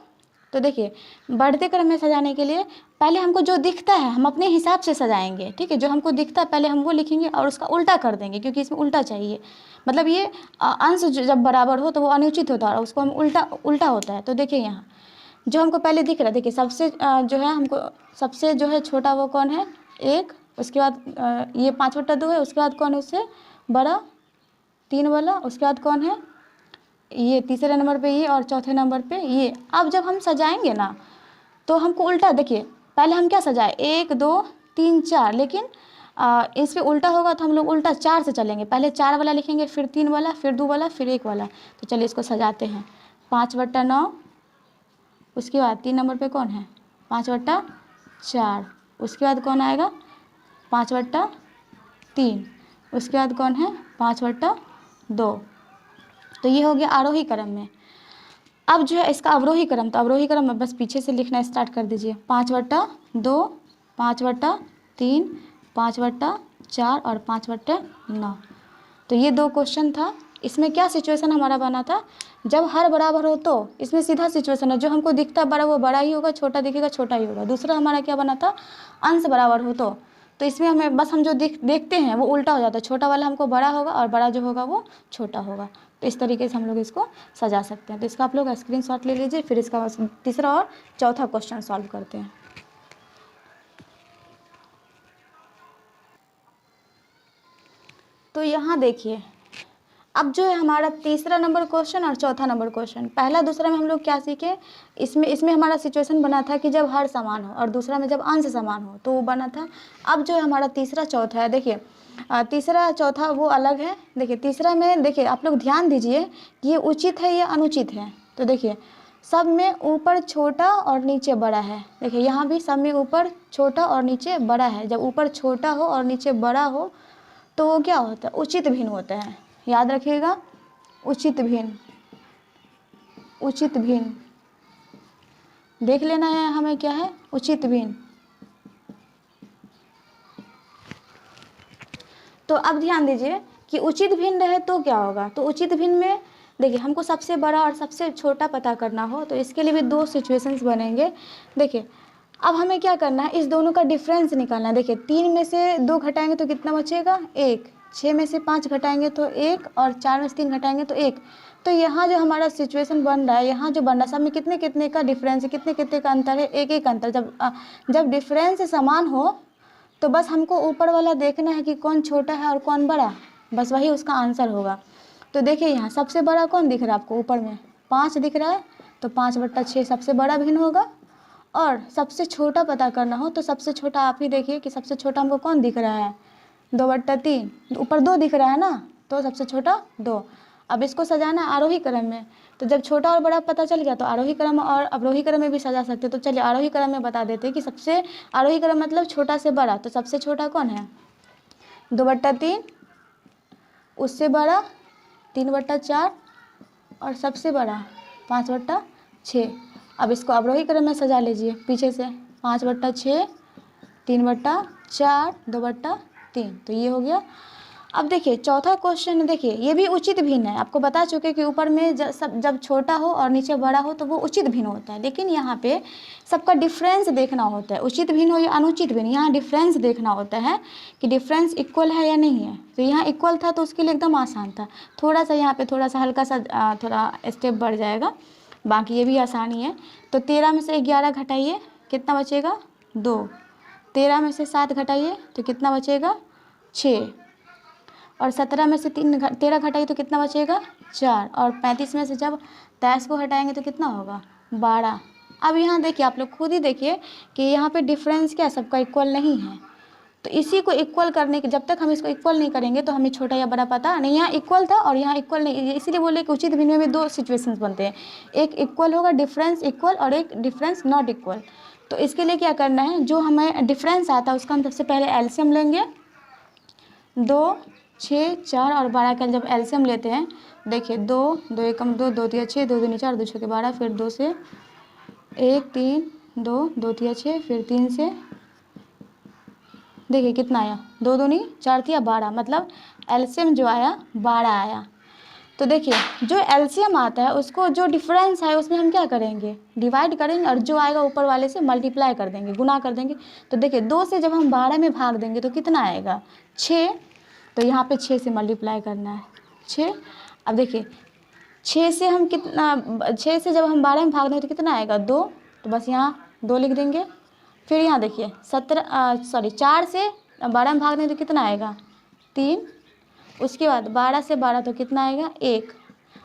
[SPEAKER 1] तो देखिए बढ़ते क्रम में सजाने के लिए पहले हमको जो दिखता है हम अपने हिसाब से सजाएंगे, ठीक है, जो हमको दिखता है पहले हम वो लिखेंगे और उसका उल्टा कर देंगे, क्योंकि इसमें उल्टा चाहिए, मतलब ये अंश जब बराबर हो तो वो अनुचित होता है और उसको हम उल्टा होता है। तो देखिए यहाँ जो हमको पहले दिख रहा है, देखिए सबसे जो है हमको सबसे जो है छोटा वो कौन है 1, उसके बाद ये 5/2 है, उसके बाद कौन है उससे बड़ा 3 वाला, उसके बाद कौन है ये तीसरे नंबर पे ये और चौथे नंबर पे ये। अब जब हम सजाएंगे ना तो हमको उल्टा, देखिए पहले हम क्या सजाए 1 2 3 4, लेकिन इस पर उल्टा होगा तो हम लोग उल्टा 4 से चलेंगे, पहले 4 वाला लिखेंगे, फिर 3 वाला, फिर 2 वाला, फिर 1 वाला। तो चलिए इसको सजाते हैं। 5/9, उसके बाद 3 नंबर पे कौन है 5/4, उसके बाद कौन आएगा 5/3, उसके बाद कौन है 5/2। तो ये हो गया आरोही क्रम में। अब जो है इसका अवरोही क्रम, तो अवरोही क्रम में बस पीछे से लिखना स्टार्ट कर दीजिए। 5/2, 5/3, 5/4 और 5/9। तो ये 2 क्वेश्चन था। इसमें क्या सिचुएशन हमारा बना था, जब हर बराबर हो तो इसमें सीधा सिचुएशन है, जो हमको दिखता है बड़ा वो बड़ा ही होगा, छोटा दिखेगा छोटा ही होगा। दूसरा हमारा क्या बना था, अंश बराबर हो तो इसमें हमें बस हम जो देखते हैं वो उल्टा हो जाता है, छोटा वाला हमको बड़ा होगा और बड़ा जो होगा वो छोटा होगा। तो इस तरीके से हम लोग इसको सजा सकते हैं। तो इसका आप लोग स्क्रीनशॉट ले लीजिए, फिर इसका तीसरा और चौथा क्वेश्चन सॉल्व करते हैं। तो यहाँ देखिए अब जो है हमारा तीसरा नंबर क्वेश्चन और चौथा नंबर क्वेश्चन, पहला दूसरा में हम लोग क्या सीखे, इसमें हमारा सिचुएशन बना था कि जब हर समान हो, और दूसरा में जब अंश समान हो तो वो बना था। अब जो है हमारा तीसरा चौथा है, देखिए तीसरा चौथा वो अलग है। देखिए तीसरा में देखिए आप लोग ध्यान दीजिए कि ये उचित है या अनुचित है। तो देखिए सब में ऊपर छोटा और नीचे बड़ा है, देखिए यहाँ भी सब में ऊपर छोटा और नीचे बड़ा है। जब ऊपर छोटा हो और नीचे बड़ा हो तो वो क्या होता है, उचित भिन्न होता है। याद रखिएगा, उचित भिन्न, उचित भिन्न देख लेना है हमें क्या है उचित भिन्न। तो अब ध्यान दीजिए कि उचित भिन्न रहे तो क्या होगा, तो उचित भिन्न में देखिए हमको सबसे बड़ा और सबसे छोटा पता करना हो तो इसके लिए भी 2 सिचुएशंस बनेंगे। देखिए अब हमें क्या करना है, इस दोनों का डिफरेंस निकालना है। देखिए 3 में से 2 घटाएंगे तो कितना बचेगा 1, 6 में से 5 घटाएंगे तो 1 और 4 में से 3 घटाएंगे तो 1। तो यहाँ जो हमारा सिचुएशन बन रहा है, यहाँ जो बन रहा है सब में कितने कितने का डिफरेंस है, कितने कितने का अंतर है, एक एक अंतर। जब डिफरेंस समान हो तो बस हमको ऊपर वाला देखना है कि कौन छोटा है और कौन बड़ा, बस वही उसका आंसर होगा। तो देखिए यहाँ सबसे बड़ा कौन दिख रहा है आपको, ऊपर में 5 दिख रहा है, तो 5/6 सबसे बड़ा भिन्न होगा। और सबसे छोटा पता करना हो तो सबसे छोटा आप ही देखिए कि सबसे छोटा हमको कौन दिख रहा है 2/3, ऊपर 2 दिख रहा है ना, तो सबसे छोटा 2। अब इसको सजाना आरोही क्रम में, तो जब छोटा और बड़ा पता चल गया तो आरोही क्रम और अवरोही क्रम में भी सजा सकते। तो चलिए आरोही क्रम में बता देते हैं कि सबसे आरोही क्रम मतलब छोटा से बड़ा, तो सबसे छोटा कौन है 2/3, उससे बड़ा 3/4 और सबसे बड़ा 5/6। अब इसको अवरोही क्रम में सजा लीजिए पीछे से 5/6, 3/4, 2/3, तो ये हो गया। अब देखिए चौथा क्वेश्चन, देखिए ये भी उचित भिन्न है। आपको बता चुके कि ऊपर में जब छोटा हो और नीचे बड़ा हो तो वो उचित भिन्न होता है, लेकिन यहाँ पे सबका डिफरेंस देखना होता है, उचित भिन्न हो या अनुचित भिन्न, यहाँ डिफरेंस देखना होता है कि डिफरेंस इक्वल है या नहीं है। तो यहाँ इक्वल था तो उसके लिए एकदम आसान था, थोड़ा सा यहाँ पे थोड़ा सा हल्का सा थोड़ा स्टेप बढ़ जाएगा, बाकी ये भी आसानी है। तो 13 में से 11 घटाइए, कितना बचेगा 2। 13 में से 7 घटाइए तो कितना बचेगा 6, और 17 में से 13 घटाइए तो कितना बचेगा 4, और 35 में से जब 23 को हटाएंगे तो कितना होगा 12। अब यहाँ देखिए आप लोग खुद ही देखिए कि यहाँ पे डिफरेंस क्या सबका इक्वल नहीं है, तो इसी को इक्वल करने के, जब तक हम इसको इक्वल नहीं करेंगे तो हमें छोटा या बड़ा पता नहीं। यहाँ इक्वल था और यहाँ इक्वल नहीं, इसीलिए बोले कि उचित भिन्न में 2 सिचुएशंस बनते हैं, एक इक्वल होगा डिफरेंस इक्वल और एक डिफरेंस नॉट इक्वल। तो इसके लिए क्या करना है, जो हमें डिफरेंस आता है उसका हम सबसे पहले एलसीएम लेंगे। 2, 6, 4 और 12 का जब एलसीएम लेते हैं, देखिए 2, 2 एकम 2, 2 तिया 6, 2 दूनी 4, 2 छक्के 12, फिर 2 से 1, 3, 2, 2 तिया 6, फिर 3 से देखिए कितना आया 2 दूनी 4 तिया 12, मतलब एलसीएम जो आया 12 आया। तो देखिए जो एलसीएम आता है उसको जो डिफरेंस है उसमें हम क्या करेंगे डिवाइड करेंगे, और जो आएगा ऊपर वाले से मल्टीप्लाई कर देंगे, गुना कर देंगे। तो देखिए 2 से जब हम 12 में भाग देंगे तो कितना आएगा 6, तो यहाँ पे 6 से मल्टीप्लाई करना है 6। अब देखिए 6 से हम कितना, 6 से जब हम 12 में भाग देंगे तो कितना आएगा 2, तो बस यहाँ 2 लिख देंगे। फिर यहाँ देखिए 4 से 12 में भाग देंगे तो कितना आएगा 3, उसके बाद 12 से 12 तो कितना आएगा 1।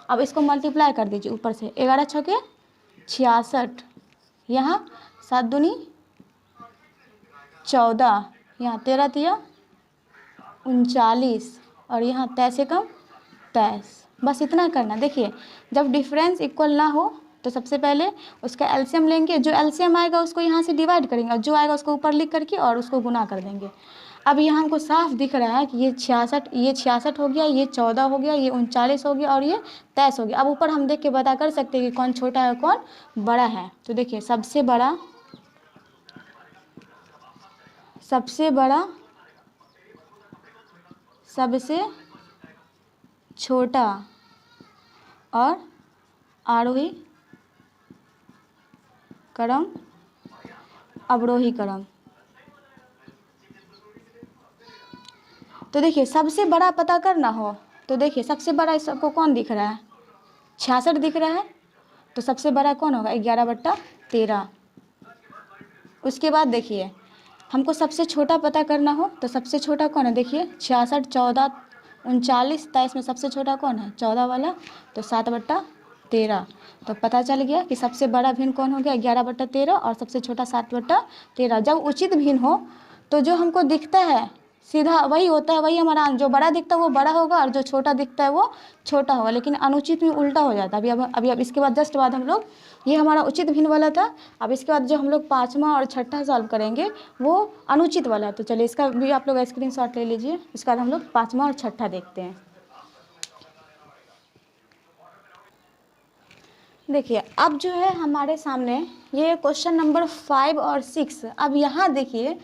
[SPEAKER 1] अब इसको मल्टीप्लाई कर दीजिए ऊपर से, 11 छक्के 66, यहाँ 7 दूनी 14, यहाँ 13 तिया 39, और यहाँ 23 से कम 23, बस इतना करना। देखिए जब डिफरेंस इक्वल ना हो तो सबसे पहले उसका एलसीएम लेंगे, जो एलसीएम आएगा उसको यहाँ से डिवाइड करेंगे और जो आएगा उसको ऊपर लिख करके और उसको गुना कर देंगे। अब यहाँ हमको साफ दिख रहा है कि ये 66 हो गया, ये 14 हो गया, ये 39 हो गया और ये 23 हो गया। अब ऊपर हम देख के पता कर सकते हैं कि कौन छोटा है कौन बड़ा है। तो देखिए सबसे बड़ा सबसे छोटा और आरोही क्रम अवरोही क्रम। तो देखिए सबसे बड़ा पता करना हो तो देखिए सबसे बड़ा इस सबको कौन दिख रहा है 66 दिख रहा है, तो सबसे बड़ा कौन होगा 11/13। उसके बाद देखिए हमको सबसे छोटा पता करना हो तो सबसे छोटा कौन है, देखिए 66, 14, 39, 23 में सबसे छोटा कौन है 14 वाला, तो 7/13। तो पता चल गया कि सबसे बड़ा भिन्न कौन हो गया 11/13 और सबसे छोटा 7/13। जब उचित भिन्न हो तो जो हमको दिखता है सीधा वही होता है, वही हमारा जो बड़ा दिखता है वो बड़ा होगा और जो छोटा दिखता है वो छोटा होगा, लेकिन अनुचित में उल्टा हो जाता है। अभी इसके बाद जस्ट बाद हम लोग, ये हमारा उचित भिन्न वाला था। अब इसके बाद जो हम लोग 5वां और 6ठा सॉल्व करेंगे वो अनुचित वाला। तो चलिए इसका भी आप लोग स्क्रीनशॉट ले लीजिए। इसके बाद हम लोग 5वां और 6ठा देखते हैं। देखिए अब जो है हमारे सामने ये क्वेश्चन नंबर 5 और 6। अब यहाँ देखिए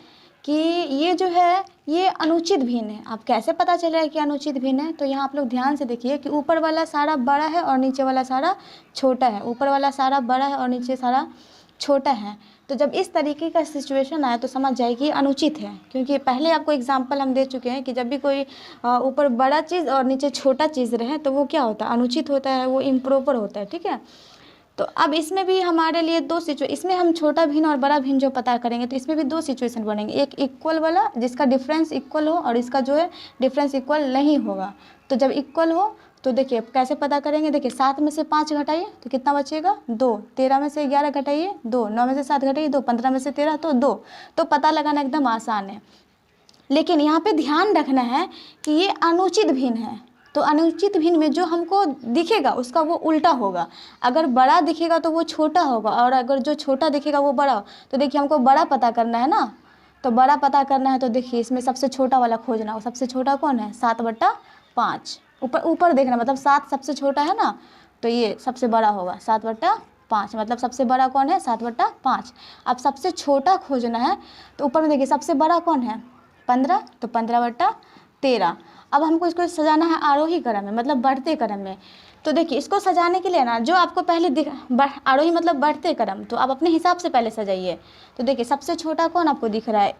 [SPEAKER 1] कि ये जो है ये अनुचित भिन्न है। आप कैसे पता चलेगा कि अनुचित भिन्न है, तो यहाँ आप लोग ध्यान से देखिए कि ऊपर वाला सारा बड़ा है और नीचे वाला सारा छोटा है, ऊपर वाला सारा बड़ा है और नीचे सारा छोटा है। तो जब इस तरीके का सिचुएशन आए तो समझ जाए कि अनुचित है, क्योंकि पहले आपको एग्जांपल हम दे चुके हैं कि जब भी कोई ऊपर बड़ा चीज़ और नीचे छोटा चीज़ रहे तो वो क्या होता है अनुचित होता है, वो इम्प्रॉपर होता है। ठीक है, तो अब इसमें भी हमारे लिए इसमें हम छोटा भिन्न और बड़ा भिन्न जो पता करेंगे तो इसमें भी 2 सिचुएशन बनेंगे, एक इक्वल वाला जिसका डिफरेंस इक्वल हो और इसका जो है डिफरेंस इक्वल नहीं होगा। तो जब इक्वल हो तो देखिए कैसे पता करेंगे, देखिए 7 में से 5 घटाइए तो कितना बचेगा 2, 13 में से 11 घटाइए 2, 9 में से 7 घटाइए 2, 15 में से 13 तो 2। तो पता लगाना एकदम आसान है, लेकिन यहाँ पे ध्यान रखना है कि ये अनुचित भिन्न है। तो अनुचित भिन्न में जो हमको दिखेगा उसका वो उल्टा होगा। अगर बड़ा दिखेगा तो वो छोटा होगा, और अगर जो छोटा दिखेगा वो बड़ा। तो देखिए हमको बड़ा पता करना है ना, तो बड़ा पता करना है तो देखिए इसमें सबसे छोटा वाला खोजना हो। सबसे छोटा कौन है? 7/5। ऊपर ऊपर देखना, मतलब 7 सबसे छोटा है ना, तो ये सबसे बड़ा होगा 7/5। मतलब सबसे बड़ा कौन है? 7/5। अब सबसे छोटा खोजना है तो ऊपर में देखिए सबसे बड़ा कौन है? 15, तो 15/13। अब हमको इसको सजाना है आरोही क्रम में, मतलब बढ़ते क्रम में। तो देखिए इसको सजाने के लिए ना जो आपको पहले आरोही मतलब बढ़ते क्रम, तो आप अपने हिसाब से पहले सजाइए। तो देखिए सबसे छोटा कौन आपको दिख रहा है?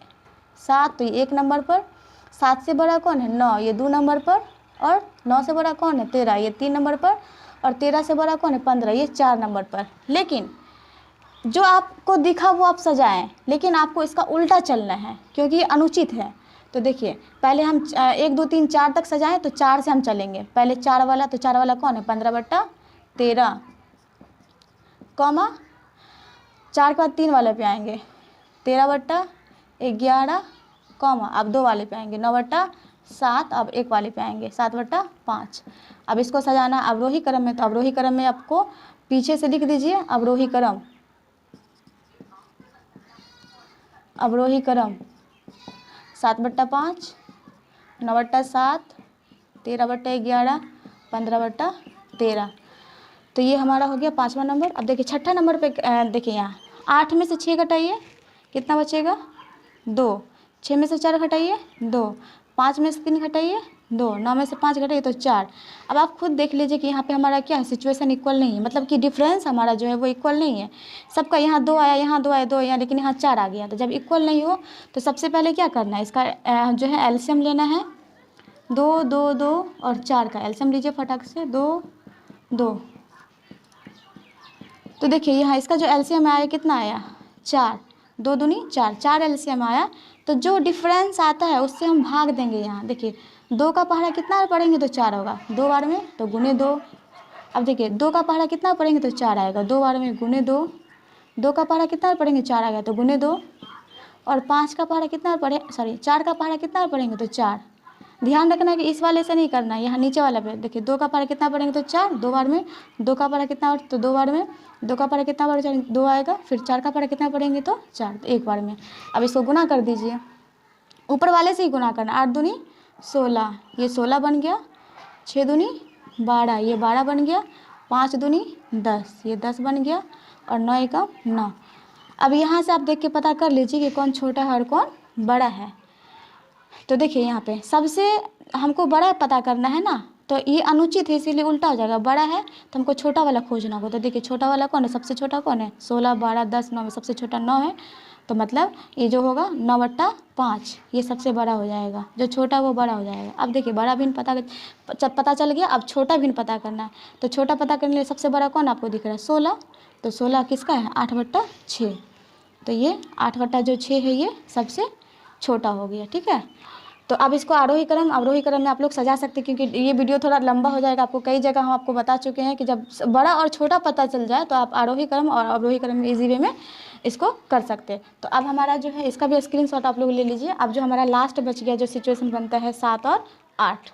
[SPEAKER 1] 7, तो ये 1 नंबर पर। 7 से बड़ा कौन है? 9, ये 2 नंबर पर। और 9 से बड़ा कौन है? 13, ये 3 नंबर पर। और 13 से बड़ा कौन है? 15, ये 4 नंबर पर। लेकिन जो आपको दिखा वो आप सजाएं, लेकिन आपको इसका उल्टा चलना है क्योंकि ये अनुचित है। तो देखिए पहले हम 1 2 3 4 तक सजाएं, तो 4 से हम चलेंगे। पहले 4 वाला, तो 4 वाला कौन है? 15/13, कॉमा 4 के बाद 3 वाले पे आएंगे 13/11, कॉमा अब 2 वाले पे आएंगे 9/7, अब 1 वाले पे आएंगे 7/5। अब इसको सजाना अवरोही क्रम में, तो अवरोही क्रम में आपको पीछे से लिख दीजिए अवरोही क्रम। अवरोही क्रम 7/5, 9/7, 13/11, 15/13। तो ये हमारा हो गया 5वां नंबर। अब देखिए 6ठा नंबर पे देखिए यहाँ 8 में से 6 घटाइए, कितना बचेगा? 2। 6 में से 4 घटाइए, 2। 5 में से 3 घटाइए, 2। 9 में से 5 घटाइए तो 4। अब आप खुद देख लीजिए कि यहाँ पे हमारा क्या है, सिचुएशन इक्वल नहीं है, मतलब कि डिफरेंस हमारा जो है वो इक्वल नहीं है। सबका यहाँ 2 आया, यहाँ 2 आया, 2 आया, लेकिन यहाँ 4 आ गया। तो जब इक्वल नहीं हो तो सबसे पहले क्या करना है, इसका जो है एलसीएम लेना है। 2 2 2 और 4 का एलसीएम लीजिए फटाक से। 2 2। तो देखिए यहाँ इसका जो एलसीएम आया कितना आया? 4। 2 दूनी 4, 4 एलसीएम आया। तो जो डिफरेंस आता है उससे हम भाग देंगे। यहाँ देखिए 2 का पहाड़ा कितना पढ़ेंगे तो 4 होगा, 2 बार में तो गुने 2। अब देखिए 2 का पहाड़ा कितना पढ़ेंगे तो 4 आएगा, 2 बार में गुने 2। 2 का पहाड़ा कितना पढ़ेंगे? 4 आएगा तो गुने 2। और 5 का पहाड़ा कितना पढ़े, सॉरी 4 का पहाड़ा कितना पढ़ेंगे तो 4। ध्यान रखना है कि इस वाले से नहीं करना है, यहाँ नीचे वाला पे देखिए 2 का पहाड़ा कितना पढ़ेंगे तो 4, 2 बार में। 2 का पहाड़ा कितना तो 2 बार में। 2 का पहाड़ा कितना बार 2 आएगा, फिर 4 का पहाड़ा कितना पढ़ेंगे तो 4, तो 1 बार में। अब इसको गुना कर दीजिए, ऊपर वाले से ही गुना करना। 8 दूनी 16, ये 16 बन गया। 6 दूनी 12, ये 12 बन गया। 5 दूनी 10, ये 10 बन गया। और 9 एकम 9। अब यहाँ से आप देख के पता कर लीजिए कि कौन छोटा है और कौन बड़ा है। तो देखिए यहाँ पे सबसे हमको बड़ा पता करना है ना, तो ये अनुचित है इसीलिए उल्टा हो जाएगा। बड़ा है तो हमको छोटा वाला खोजना होगा। तो देखिए छोटा वाला कौन है? सबसे छोटा कौन है? 16 12 10 9 में सबसे छोटा 9 है। तो मतलब ये जो होगा 9/5, ये सबसे बड़ा हो जाएगा। जो छोटा वो बड़ा हो जाएगा। अब देखिए बड़ा भिन्न पता चल गया। अब छोटा भिन्न पता करना है। तो छोटा पता करने के लिए सबसे बड़ा कौन आपको दिख रहा है? 16। तो 16 किसका है? 8/6। तो ये 8/6 है, ये सबसे छोटा हो गया। ठीक है, तो अब इसको आरोही क्रम अवरोही क्रम में आप लोग सजा सकते हैं, क्योंकि ये वीडियो थोड़ा लंबा हो जाएगा। आपको कई जगह हम आपको बता चुके हैं कि जब बड़ा और छोटा पता चल जाए तो आप आरोही क्रम और अवरोही क्रम में इजी वे में इसको कर सकते हैं। तो अब हमारा जो है इसका भी स्क्रीनशॉट आप लोग ले लीजिए। अब जो हमारा लास्ट बच गया जो सिचुएशन बनता है 7 और 8।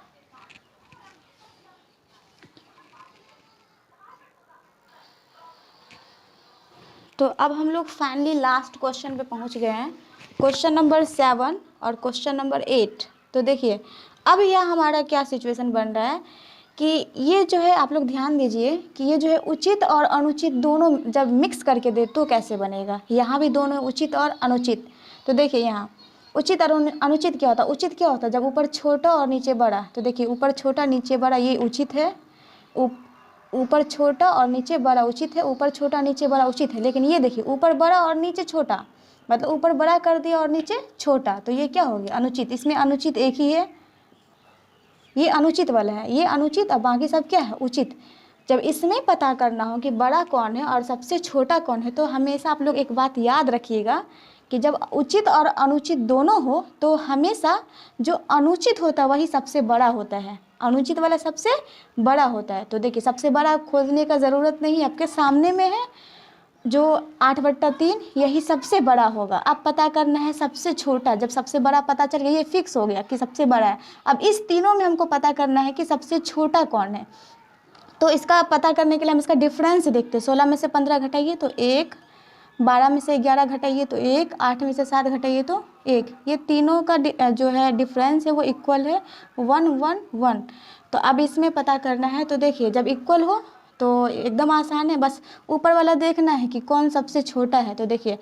[SPEAKER 1] तो अब हम लोग फाइनली लास्ट क्वेश्चन पे पहुंच गए हैं, क्वेश्चन नंबर 7 और क्वेश्चन नंबर 8। तो देखिए अब यह हमारा क्या सिचुएशन बन रहा है कि ये जो है आप लोग ध्यान दीजिए कि ये जो है उचित और अनुचित दोनों जब मिक्स करके दे तो कैसे बनेगा। यहाँ भी दोनों उचित और अनुचित। तो देखिए यहाँ उचित और अनुचित क्या होता है? उचित क्या होता है? जब ऊपर छोटा और नीचे बड़ा। तो देखिए ऊपर छोटा नीचे बड़ा, ये उचित है। ऊपर छोटा और नीचे बड़ा उचित है। ऊपर छोटा नीचे बड़ा उचित है। लेकिन ये देखिए ऊपर बड़ा और नीचे छोटा, मतलब ऊपर बड़ा कर दिया और नीचे छोटा, तो ये क्या हो गया? अनुचित। इसमें अनुचित एक ही है, ये अनुचित वाला है, ये अनुचित और बाकी सब क्या है? उचित। जब इसमें पता करना हो कि बड़ा कौन है और सबसे छोटा कौन है, तो हमेशा आप लोग एक बात याद रखिएगा कि जब उचित और अनुचित दोनों हो तो हमेशा जो अनुचित होता है वही सबसे बड़ा होता है, अनुचित वाला सबसे बड़ा होता है। तो देखिए सबसे बड़ा खोजने का ज़रूरत नहीं है, आपके सामने में है। जो 8/3 यही सबसे बड़ा होगा। अब पता करना है सबसे छोटा। जब सबसे बड़ा पता चल गया, ये फिक्स हो गया कि सबसे बड़ा है। अब इस तीनों में हमको पता करना है कि सबसे छोटा कौन है। तो इसका पता करने के लिए हम इसका डिफरेंस देखते हैं। 16 में से 15 घटाइए तो 1, 12 में से 11 घटाइए तो 1, 8 में से 7 घटाइए तो 1। ये तीनों का जो है डिफरेंस है वो इक्वल है 1 1 1। तो अब इसमें पता करना है। तो देखिए जब इक्वल हो तो एकदम आसान है, बस ऊपर वाला देखना है कि कौन सबसे छोटा है। तो देखिए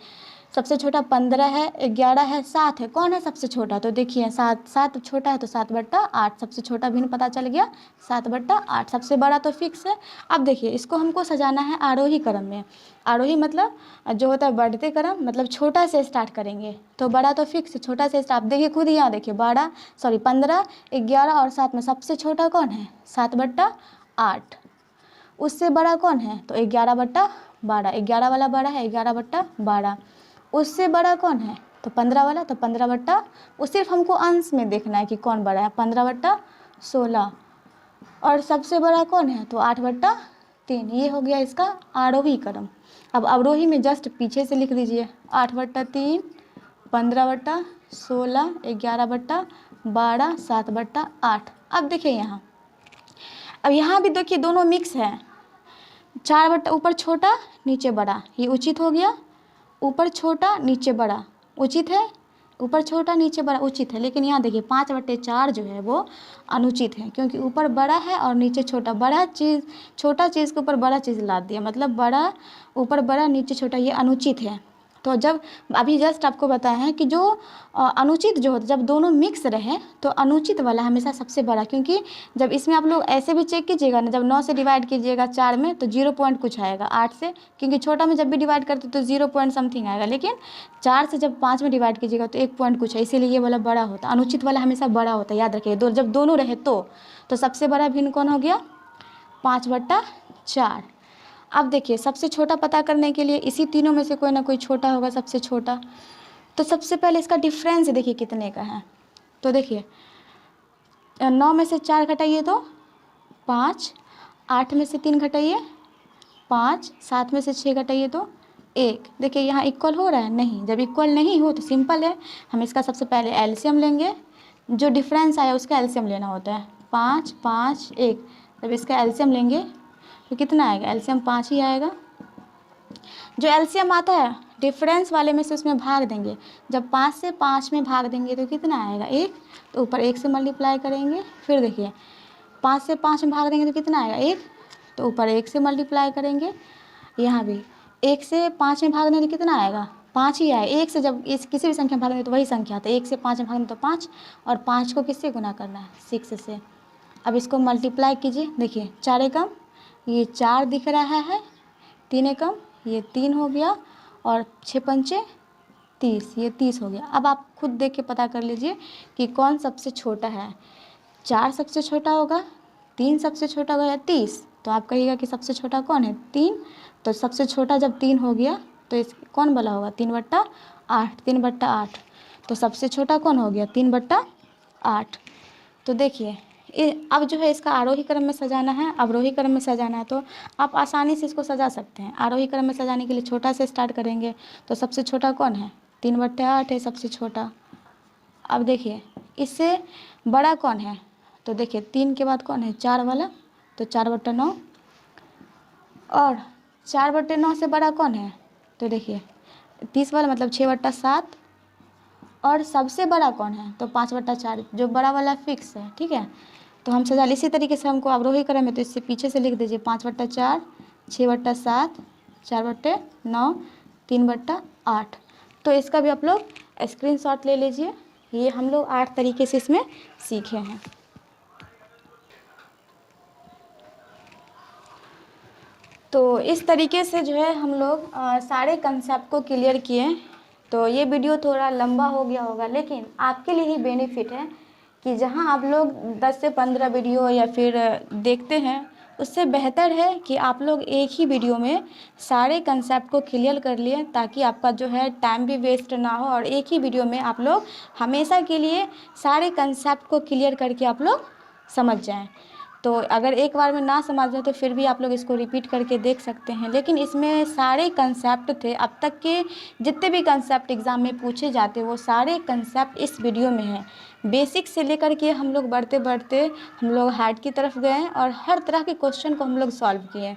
[SPEAKER 1] सबसे छोटा 15 है, 11 है, 7 है, कौन है सबसे छोटा। तो देखिए 7 छोटा है तो 7/8 सबसे छोटा भिन्न पता चल गया 7/8। सबसे बड़ा तो फिक्स है। अब देखिए इसको हमको सजाना है आरोही क्रम में। आरोही मतलब जो होता है बढ़ते क्रम, मतलब छोटा से स्टार्ट करेंगे। तो बड़ा तो फिक्स, छोटा से स्टार्ट। देखिए खुद यहाँ देखिए 15, 11 और 7 में सबसे छोटा कौन है 7/8। उससे बड़ा कौन है तो 11/12। 11 वाला बड़ा है 11/12। उससे बड़ा कौन है तो 15 वाला, तो 15/, वो सिर्फ हमको अंश में देखना है कि कौन बड़ा है 15/16। और सबसे बड़ा कौन है तो 8/3। ये हो गया इसका आरोही क्रम। अब अवरोही में जस्ट पीछे से लिख दीजिए 8/3, 15/16, 11/12, 7/8। अब देखिए यहाँ, अब यहाँ भी देखिए दोनों मिक्स है। 4 ऊपर छोटा नीचे बड़ा, ये उचित हो गया। ऊपर छोटा नीचे बड़ा उचित है, ऊपर छोटा नीचे बड़ा उचित है। लेकिन यहाँ देखिए 5/4 जो है वो अनुचित है, क्योंकि ऊपर बड़ा है और नीचे छोटा। बड़ा चीज़ छोटा चीज़ के ऊपर बड़ा चीज़ ला दिया, मतलब बड़ा ऊपर बड़ा नीचे छोटा, ये अनुचित है। तो जब अभी जस्ट आपको बताया है कि जो अनुचित जो होता है, जब दोनों मिक्स रहे तो अनुचित वाला हमेशा सबसे बड़ा। क्योंकि जब इसमें आप लोग ऐसे भी चेक कीजिएगा ना, जब 9 से डिवाइड कीजिएगा 4 में तो 0 पॉइंट कुछ आएगा 8 से, क्योंकि छोटा में जब भी डिवाइड करते तो 0 पॉइंट समथिंग आएगा। लेकिन 4 से जब 5 में डिवाइड कीजिएगा तो 1 पॉइंट कुछ है, इसीलिए ये वाला बड़ा होता है। अनुचित वाला हमेशा बड़ा होता है, याद रखिए। जब दोनों रहे तो सबसे बड़ा भिन्न कौन हो गया 5/4। अब देखिए सबसे छोटा पता करने के लिए इसी तीनों में से कोई ना कोई छोटा होगा सबसे छोटा। तो सबसे पहले इसका डिफरेंस देखिए कितने का है। तो देखिए 9 में से 4 घटाइए तो 5, 8 में से 3 घटाइए 5, 7 में से 6 घटाइए तो 1। देखिए यहाँ इक्वल हो रहा है नहीं। जब इक्वल नहीं हो तो सिंपल है, हम इसका सबसे पहले एलसीएम लेंगे। जो डिफरेंस आया उसका एलसीएम लेना होता है। 5 5 1, जब इसका एलसीएम लेंगे तो कितना आएगा, एलसीएम 5 ही आएगा। जो एलसीएम आता है डिफरेंस वाले में से उसमें भाग देंगे। जब 5 से 5 में भाग देंगे तो कितना आएगा 1, तो ऊपर 1 से मल्टीप्लाई करेंगे। फिर देखिए 5 से 5 में भाग देंगे तो कितना आएगा 1, तो ऊपर 1 से मल्टीप्लाई करेंगे। यहाँ भी 1 से 5 में भाग देंगे तो कितना आएगा 5 ही आएगा। 1 से जब इस किसी भी संख्या में भाग देंगे तो वही संख्या आता है। 1 से 5 में भाग देंगे तो 5, और 5 को किससे गुना करना है 6 से। अब इसको मल्टीप्लाई कीजिए। देखिए 4 एकम ये 4 दिख रहा है, 3 एकम ये 3 हो गया, और 6 पंचे 30, ये 30 हो गया। अब आप खुद देख के पता कर लीजिए कि कौन सबसे छोटा है। 4 सबसे छोटा होगा, 3 सबसे छोटा होगा या 30। तो आप कहिएगा कि सबसे छोटा कौन है 3। तो सबसे छोटा जब 3 हो गया तो इस कौन वाला होगा 3/8। 3/8 तो सबसे छोटा कौन हो गया 3/8। तो देखिए अब जो है इसका आरोही क्रम में सजाना है, अवरोही क्रम में सजाना है। तो आप आसानी से इसको सजा सकते हैं। आरोही क्रम में सजाने के लिए छोटा से स्टार्ट करेंगे। तो सबसे छोटा कौन है 3/8 है सबसे छोटा। अब देखिए इससे बड़ा कौन है, तो देखिए 3 के बाद कौन है 4 वाला, तो 4/9। और 4/9 से बड़ा कौन है, तो देखिए 30 वाला मतलब 6/7। और सबसे बड़ा कौन है तो 5/4, जो बड़ा वाला फिक्स है। ठीक है, तो हम सजा इसी तरीके से हमको अवरोही क्रम में, तो इससे पीछे से लिख दीजिए 5/4, 6/7, 4/9, 3/8। तो इसका भी आप लोग स्क्रीनशॉट ले लीजिए। ये हम लोग 8 तरीके से इसमें सीखे हैं। तो इस तरीके से जो है हम लोग सारे कंसेप्ट को क्लियर किए। तो ये वीडियो थोड़ा लंबा हो गया होगा, लेकिन आपके लिए ही बेनिफिट है कि जहां आप लोग 10 से 15 वीडियो या फिर देखते हैं, उससे बेहतर है कि आप लोग एक ही वीडियो में सारे कंसेप्ट को क्लियर कर लिए, ताकि आपका जो है टाइम भी वेस्ट ना हो, और एक ही वीडियो में आप लोग हमेशा के लिए सारे कंसेप्ट को क्लियर करके आप लोग समझ जाएं। तो अगर एक बार में ना समझ में तो फिर भी आप लोग इसको रिपीट करके देख सकते हैं। लेकिन इसमें सारे कंसेप्ट थे, अब तक के जितने भी कंसेप्ट एग्ज़ाम में पूछे जाते वो सारे कंसेप्ट इस वीडियो में हैं। बेसिक से लेकर के हम लोग बढ़ते बढ़ते हम लोग हार्ड की तरफ गए और हर तरह के क्वेश्चन को हम लोग सॉल्व किए।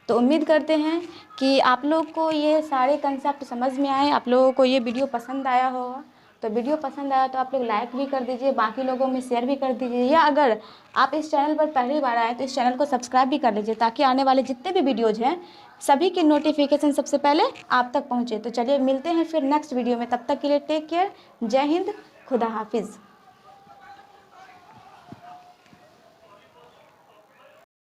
[SPEAKER 1] तो उम्मीद करते हैं कि आप लोग को ये सारे कंसेप्ट समझ में आए, आप लोगों को ये वीडियो पसंद आया होगा। तो वीडियो पसंद आया तो आप लोग लाइक भी कर दीजिए, बाकी लोगों में शेयर भी कर दीजिए, या अगर आप इस चैनल पर पहली बार आए तो इस चैनल को सब्सक्राइब भी कर लीजिए, ताकि आने वाले जितने भी वीडियोज़ हैं सभी की नोटिफिकेशन सबसे पहले आप तक पहुँचे। तो चलिए मिलते हैं फिर नेक्स्ट वीडियो में, तब तक के लिए टेक केयर, जय हिंद, खुदा हाफिज़।